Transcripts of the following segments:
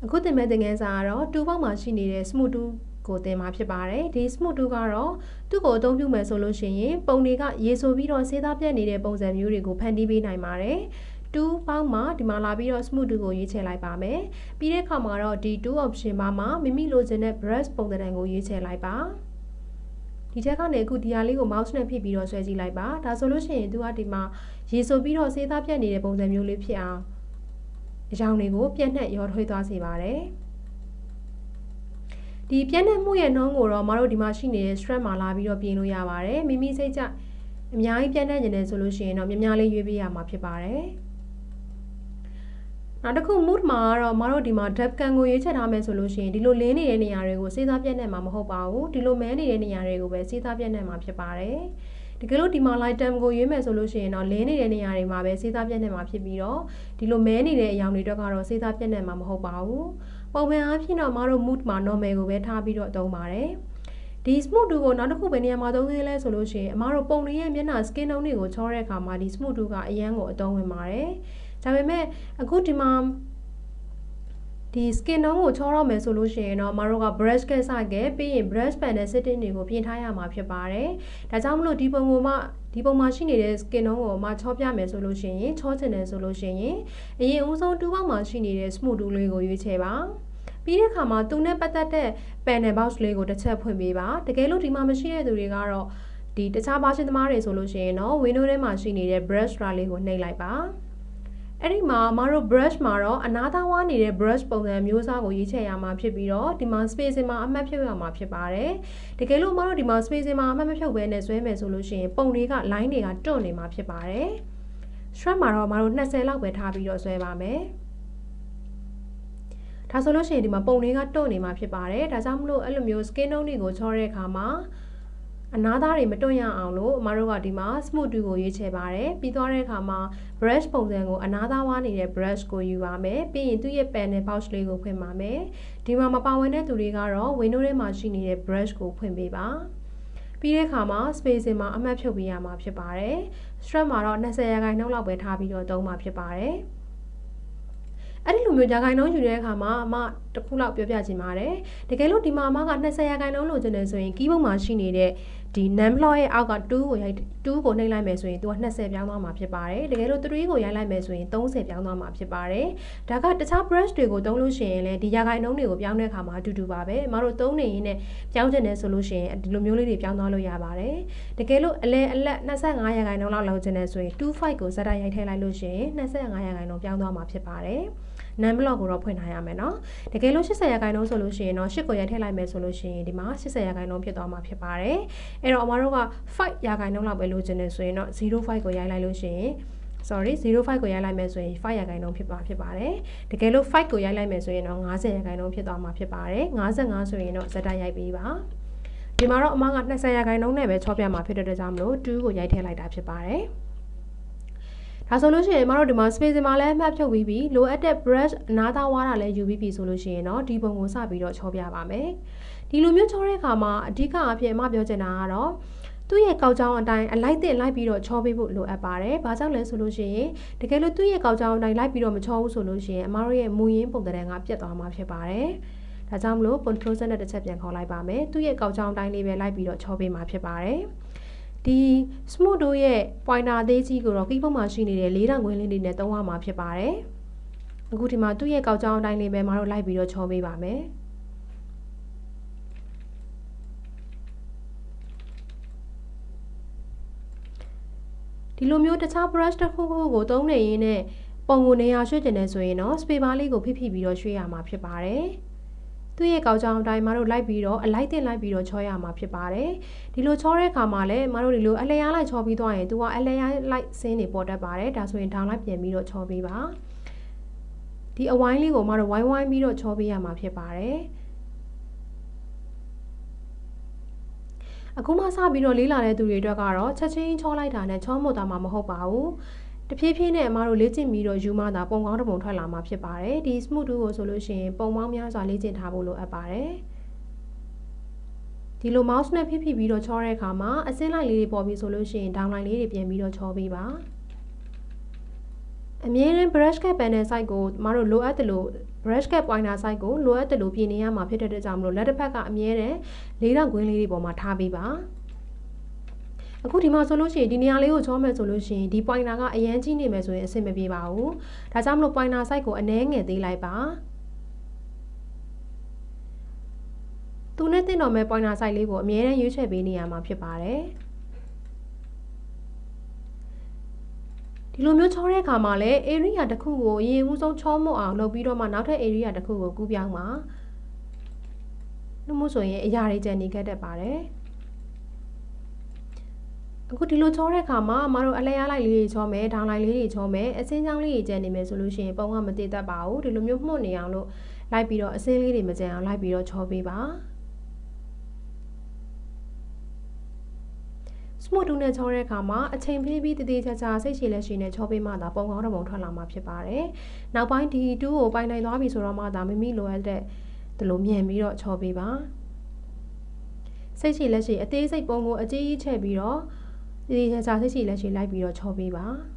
အခုတင်မဲ့တင်ငယ်စာကတော့2ပေါက်မှာရှိနေတဲ့ smooth ကိုတင်မှာဖြစ်ပါတယ်ဒီ smooth ကတော့သူ့ကိုအသုံးပြုမယ်ဆိုလို့ရှိရင်ပုံတွေကရေဆိုပြီးတော့စေးသားပြတ်နေတဲ့ပုံစံမျိုးတွေကိုဖန်တီးပေးနိုင်ပါတယ်2ပေါက်မှာဒီမှာလာပြီးတော့ smooth ကိုရွေးချယ်လိုက်ပါမယ်ပြီးတဲ့အခါမှာတော့ဒီ2 option မှာမိမိလိုချင်တဲ့ brush ပုံစံကိုရွေးချယ်လိုက်ပါဒီထက်ကနေအခုဒီဟာလေးကို mouse နဲ့ဖိပြီးတော့ဆွဲကြည့်လိုက်ပါဒါဆိုလို့ရှိရင်သူကဒီမှာရေဆိုပြီးတော့စေးသားပြတ်နေတဲ့ပုံစံမျိုးလေးဖြစ်အောင်အကြောင်းတွေကိုပြတ်နှက်ရောထွေးသွားစေပါတယ်ဒီပြတ်နှက်မှုရဲ့နှုန်းကိုတော့မတို့ဒီမှာရှိနေတဲ့ stress မှာလာပြီးတော့ပြင်လို့ရပါတယ်မိမိစိတ်ကြအများကြီးပြတ်နှက်နေတယ်ဆိုလို့ရှိရင်တော့များများလေးရွေးပေးရမှာဖြစ်ပါတယ်နောက်တစ်ခု mood မှာတော့မတို့ဒီမှာ depth can ကိုရွေးချယ်ထားမယ်ဆိုလို့ရှိရင်ဒီလိုလင်းနေတဲ့နေရာတွေကိုစေးသားပြတ်နှက်မှာမဟုတ်ပါဘူးဒီလိုမဲနေတဲ့နေရာတွေကိုပဲစေးသားပြတ်နှက်မှာဖြစ်ပါတယ်တကယ်လို့ဒီမှာ light term ကိုရွေးမယ်ဆိုလို့ရှိရင်တော့လင်းနေတဲ့နေရာတွေမှာပဲစေးသားပြတ်နှက်မှာဖြစ်ပြီးတော့ဒီလိုမဲနေတဲ့အရာတွေတော့ကတော့စေးသားပြတ်နှက်မှာမဟုတ်ပါဘူးပုံမှန်အားဖြင့်တော့မတို့ mood မှာ normal ကိုပဲထားပြီးတော့သုံးပါတယ်ဒီ smooth ကိုနောက်တစ်ခုပဲနေရာမှာသုံးသေးလဲဆိုလို့ရှိရင်အမတို့ပုံတွေရဲ့မျက်နှာ skin tone တွေကိုချောတဲ့အခါမှာဒီ smooth ကအရန်ကိုအသုံးဝင်ပါတယ်ဒါပေမဲ့အခုဒီမှာဒီ skin tone ကိုချောတော့မယ်ဆိုလို့ရှိရင်တော့မတို့က brush ကစခဲ့ပြီးရင် brush pen နဲ့ setting တွေကိုပြင်ထားရမှာဖြစ်ပါတယ်ဒါကြောင့်မလို့ဒီပုံမှာရှိနေတဲ့ skin tone ကိုချောပြမယ်ဆိုလို့ရှိရင်ချောချင်တယ်ဆိုလို့ရှိရင်အရင်ဦးဆုံး2ပေါက်မှာရှိနေတဲ့ smooth လေးကိုရွေးချယ်ပါပြီးတဲ့အခါမှာသူနဲ့ပတ်သက်တဲ့ panel box လေးကိုတစ်ချက်ဖွင့်ပေးပါတကယ်လို့ဒီမှာမရှိတဲ့သူတွေကတော့ဒီတခြားဘာရှင်းသမားတွေဆိုလို့ရှိရင်တော့ window ထဲမှာရှိနေတဲ့ brush လေးကိုနှိပ်လိုက်ပါအဲ့ဒီမှာမတို့ brush မှာတော့အနားသားဝါးနေတဲ့ brush ပုံစံမျိုးစားကိုရွေးချယ်ရမှာဖြစ်ပြီးတော့ဒီမှာ spacing မှာအမှတ်ဖြုတ်ရမှာဖြစ်ပါတယ်တကယ်လို့မတို့ဒီမှာ spacing မှာအမှတ်မဖြုတ်ဘဲနဲ့ဆွဲမယ်ဆိုလို့ရှိရင်ပုံတွေက line တွေကတွန့်နေမှာဖြစ်ပါတယ် strap မှာတော့မတို့20လောက်ပဲထားပြီးတော့ဆွဲပါမယ်ဒါဆိုလို့ရှိရင်ဒီမှာပုံတွေကတွန့်နေမှာဖြစ်ပါတယ်ဒါကြောင့်မလို့အဲ့လိုမျိုး skin tone တွေကိုချောတဲ့အခါမှာအနားသားတွေမတွန့်ရအောင်လို့အမတို့ကဒီမှာ smooth ကိုရွေးချယ်ပါတယ်ပြီးသွားတဲ့အခါမှာ brush ပုံစံကိုအနားသားဝါးနေတဲ့ brush ကိုယူပါမယ်ပြီးရင်သူ့ရဲ့ panel box လေးကိုဖွင့်ပါမယ်ဒီမှာမပါဝင်တဲ့သူတွေကတော့ window ထဲမှာရှိနေတဲ့ brush ကိုဖွင့်ပေးပါပြီးတဲ့အခါမှာ spacing မှာအမှတ်ဖြုတ်ပေးရမှာဖြစ်ပါတယ် strap မှာတော့20%လောက်ပဲထားပြီးတော့သုံးမှာဖြစ်ပါတယ်အဲ့ဒီလိုမျိုးဂျာဂိုင်နှုန်းယူတဲ့အခါမှာအမတစ်ခုလောက်ပြောပြချင်ပါတယ်တကယ်လို့ဒီမှာအမက20%လို့ကျင်နေဆိုရင် keyboard မှာရှိနေတဲ့ဒီ name block ရဲ့အောက်က2ကိုနှိပ်လိုက်မယ်ဆိုရင်သူက20ပြောင်းသွားမှာဖြစ်ပါတယ်တကယ်လို့3ကိုရိုက်လိုက်မယ်ဆိုရင်30ပြောင်းသွားမှာဖြစ်ပါတယ်ဒါကတခြား brush တွေကိုသုံးလို့ရှိရင်လည်းဒီဂျာဂိုင်နှုန်းတွေကိုပြောင်းတဲ့အခါမှာအတူတူပါပဲအမတို့သုံးနေရင်လည်းပြောင်းချင်တယ်ဆိုလို့ရှိရင်ဒီလိုမျိုးလေးတွေပြောင်းသွားလို့ရပါတယ်တကယ်လို့အလက်25%လောက်လောက်ကျင်နေဆိုရင်25ကိုဇက်တိုက်ရိုက်ထည့်လိုက်လို့ရှိရင်25%ပြောင်းသွားမှာဖြစ်ပါတယ်name block ကိုတော့ဖွင့်ထားရမယ်เนาะတကယ်လို့80%ဆိုလို့ရှိရင်တော့8ကိုရိုက်ထည့်လိုက်မယ်ဆိုလို့ရှိရင်ဒီမှာ80%ဖြစ်သွားမှာဖြစ်ပါတယ်အဲ့တော့အမတို့က5%လောက်ပဲလိုချင်တယ်ဆိုရင်တော့05ကိုရိုက်လိုက်လို့ရှိရင်05ကိုရိုက်လိုက်မယ်ဆိုရင်5%ဖြစ်ပါတယ်တကယ်လို့5ကိုရိုက်လိုက်မယ်ဆိုရင်တော့50%ဖြစ်သွားမှာဖြစ်ပါတယ်55ဆိုရင်တော့ဇက်တိုက်ရိုက်ပေးပါဒီမှာတော့အမက20%နဲ့ပဲချောပြမှာဖြစ်တဲ့အတွက်ကြောင့်မလို့2ကိုရိုက်ထည့်လိုက်တာဖြစ်ပါတယ်ဒါဆိုလို့ရှိရင်မတို့ဒီမှာ space မှာလည်းမှတ်ဖြုတ်ပြီးပြီလိုအပ်တဲ့ brush အနားသားဝါးတာလည်းယူပြီးပြီဆိုလို့ရှိရင်တော့ဒီပုံကိုစပြီးတော့ချောပြပါမယ်ဒီလိုမျိုးချောတဲ့အခါမှာအဓိကအဖြစ်အမပြောချင်တာကတော့သူ့ရဲ့ကောက်ကြောင်းအတိုင်းအလိုက်တင်လိုက်ပြီးတော့ချောပေးဖို့လိုအပ်ပါတယ်။ဘာကြောင့်လဲဆိုလို့ရှိရင်တကယ်လို့သူ့ရဲ့ကောက်ကြောင်းအတိုင်းလိုက်ပြီးတော့မချောဘူးဆိုလို့ရှိရင်အမတို့ရဲ့မူရင်းပုံသဏ္ဍာန်ကပြတ်သွားမှာဖြစ်ပါတယ်။ဒါကြောင့်မလို့ control နဲ့တစ်ချက်ပြန်ခေါ်လိုက်ပါမယ်။သူ့ရဲ့ကောက်ကြောင်းအတိုင်းလေးပဲလိုက်ပြီးတော့ချောပေးမှာဖြစ်ပါတယ်။ဒီ smooth တို့ရဲ့ pointer အသေးကြီးကိုတော့ keyboard မှာရှိနေတဲ့4000ခွင်းလေးတွေနဲ့သုံးရမှာဖြစ်ပါတယ်။အခုဒီမှာသူ့ရဲ့ကောက်ကြောင်းအတိုင်းလေးပဲမတို့လိုက်ပြီးတော့ချောပေးပါမယ်။ဒီလိုမျိုးတခြား brush တစ်ခုခုကိုသုံးနေရင်းနဲ့ပုံကိုနေရာရွှေ့ကျင်နေဆိုရင်တော့ space bar လေးကိုဖိဖိပြီးတော့ရွှေ့ရမှာဖြစ်ပါတယ်။သူ့ရဲ့ကောက်ကြောင်းအတိုင်းမတို့လိုက်ပြီးတော့အလိုက်တင်လိုက်ပြီးတော့ချောရမှာဖြစ်ပါတယ်။ဒီလိုချောတဲ့အခါမှာလည်းမတို့ဒီလိုအလျားလိုက်ချောပြီးသွားရင်သူကအလျားလိုက်ဆင်းနေပေါ်တတ်ပါတယ်။ဒါဆိုရင်ဒေါင်းလိုက်ပြန်ပြီးတော့ချောပေးပါ။ဒီအဝိုင်းလေးကိုမတို့ဝိုင်းပြီးတော့ချောပေးရမှာဖြစ်ပါတယ်။အခုမှစပြီးတော့လေးလာတဲ့သူတွေအတွက်ကတော့ချက်ချင်းချောလိုက်တာနဲ့ချောမို့တာမှမဟုတ်ပါဘူးတဖြည်းဖြည်းနဲ့အမတို့လေ့ကျင့်ပြီးတော့ယူမှသာပုံကောင်းတစ်ပုံထွက်လာမှာဖြစ်ပါတယ်ဒီ smooth ကိုဆိုလို့ရှိရင်ပုံပေါင်းများစွာလေ့ကျင့်ထားဖို့လိုအပ်ပါတယ်ဒီလို mouse နဲ့ဖိပြီးတော့ချောတဲ့အခါမှာအစင်းလိုက်လေးတွေပေါ်ပြီးဆိုလို့ရှိရင် down line လေးတွေပြန်ပြီးတော့ချောပေးပါအမြဲတမ်း brush cap panel side ကိုမတို့လိုအပ်တယ်လို့ brush cap pointer size ကိုလိုအပ်တဲ့လိုပြင်နေရမှာဖြစ်တဲ့အတွက်ကြောင့်မလို့လက်တစ်ဖက်ကအမြဲတမ်း4,000 ကွင်းလေးတွေပေါ်မှာထားပေးပါအခုဒီမှာဆိုလို့ရှိရင်ဒီနေရာလေးကိုချောမယ်ဆိုလို့ရှိရင်ဒီ pointer ကအရန်ကြီးနေမယ်ဆိုရင်အဆင်မပြေပါဘူးဒါကြောင့်မလို့ pointer size ကိုအနည်းငယ်သေးလိုက်ပါသူနဲ့တင်တော်မဲ့ pointer size လေးကိုအမြဲတမ်းရွေးချယ်ပေးနေရမှာဖြစ်ပါတယ်ဒီလိုမျိုးချောတဲ့အခါမှာလည်း area တစ်ခုကိုအရင်ဦးဆုံးချောမွတ်အောင်လုပ်ပြီးတော့မှနောက်ထပ် area တစ်ခုကိုကူးပြောင်းပါလို့မို့ဆိုရင်အရာတွေကျန်နေခဲ့တတ်ပါတယ်အခုဒီလိုချောတဲ့အခါမှာမတို့အလျားလိုက်လေးတွေချောမယ်ဒေါင်းလိုက်လေးတွေချောမယ်အစင်းချောင်းလေးတွေကျန်နေမယ်ဆိုလို့ရှိရင်ပုံကမတည်တတ်ပါဘူးဒီလိုမျိုးမှုတ်နေအောင်လို့လိုက်ပြီးတော့အစင်းလေးတွေမကျန်အောင်လိုက်ပြီးတော့ချောပေးပါSmudge နဲ့ချောတဲ့အခါမှာအချိန်ဖြည်းဖြည်းတည်တည်ချာချာစိတ်ရှည်လက်ရှည်နဲ့ချောပေးမှသာပုံကောင်းတဲ့ပုံထွက်လာမှာဖြစ်ပါတယ်။နောက်ပိုင်းဒီ2ကိုပိုင်နိုင်သွားပြီဆိုတော့မှသာမိမိလိုအပ်တဲ့ဒီလိုမြန်ပြီးတော့ချောပေးပါ။စိတ်ရှည်လက်ရှည်အသေးစိတ်ပုံကိုအကြီးကြီးချဲ့ပြီးတော့တည်တည်ချာချာစိတ်ရှည်လက်ရှည်လိုက်ပြီးတော့ချောပေးပါ။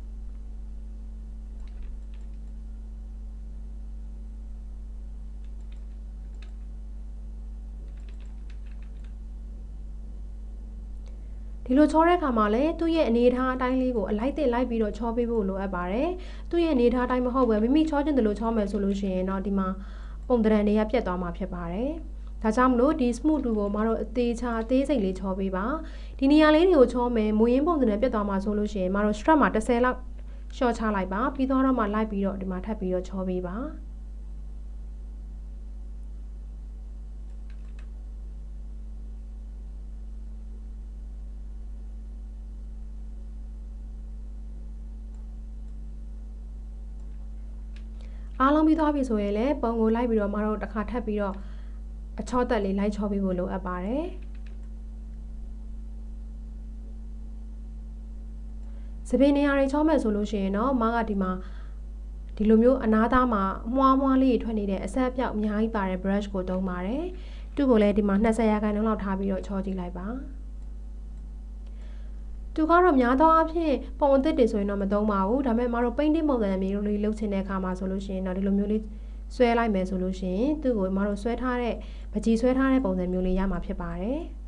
ဒီလိုချောတဲ့အခါမှာလည်းသူ့ရဲ့အနေထားအတိုင်းလေးကိုအလိုက်တင်လိုက်ပြီးတော့ချောပေးဖို့လိုအပ်ပါတယ်။သူ့ရဲ့အနေထားအတိုင်းမဟုတ်ဘဲမိမိချောချင်တယ်လို့ချောမယ်ဆိုလို့ရှိရင်တော့ဒီမှာပုံတရံတွေကပြတ်သွားမှာဖြစ်ပါတယ်။ဒါကြောင့်မလို့ဒီ smooth ကိုမတို့အသေးချာအသေးစိတ်လေးချောပေးပါ။ဒီနေရာလေးတွေကိုချောမယ်မူရင်းပုံစံနဲ့ပြတ်သွားမှာဆိုလို့ရှိရင်မတို့ strap မှာ10လောက်ရှော့ချလိုက်ပါပြီးတော့မှလိုက်ပြီးတော့ဒီမှာထပ်ပြီးတော့ချောပေးပါ။အားလုံးပြီးသွားပြီဆိုရင်လည်းပုံကိုလိုက်ပြီးတော့မတို့တစ်ခါထပ်ပြီးတော့အချောတက်လေးလိုက်ချောပေးဖို့လိုအပ်ပါတယ်စပင်းနေရာတွေချောမယ်ဆိုလို့ရှိရင်တော့မကဒီမှာဒီလိုမျိုးအနားသားမှာမွားမွားလေးထွက်နေတဲ့အဆက်အပြောက်အများကြီးပါတဲ့ brush ကိုသုံးပါတယ်သူ့ကိုလည်းဒီမှာ20%လောက်ထားပြီးတော့ချောကြည့်လိုက်ပါသူကတော့များသောအားဖြင့်ပုံအသစ်တွေဆိုရင်တော့မသုံးပါဘူးဒါပေမဲ့မတို့ painting ပုံစံမျိုးလေးလုပ်ချင်တဲ့အခါမှာဆိုလို့ရှိရင်တော့ဒီလိုမျိုးလေးဆွဲလိုက်မယ်ဆိုလို့ရှိရင်သူ့ကိုမတို့ဆွဲထားတဲ့ပကြီးဆွဲထားတဲ့ပုံစံမျိုးလေးရမှာဖြစ်ပါတယ်။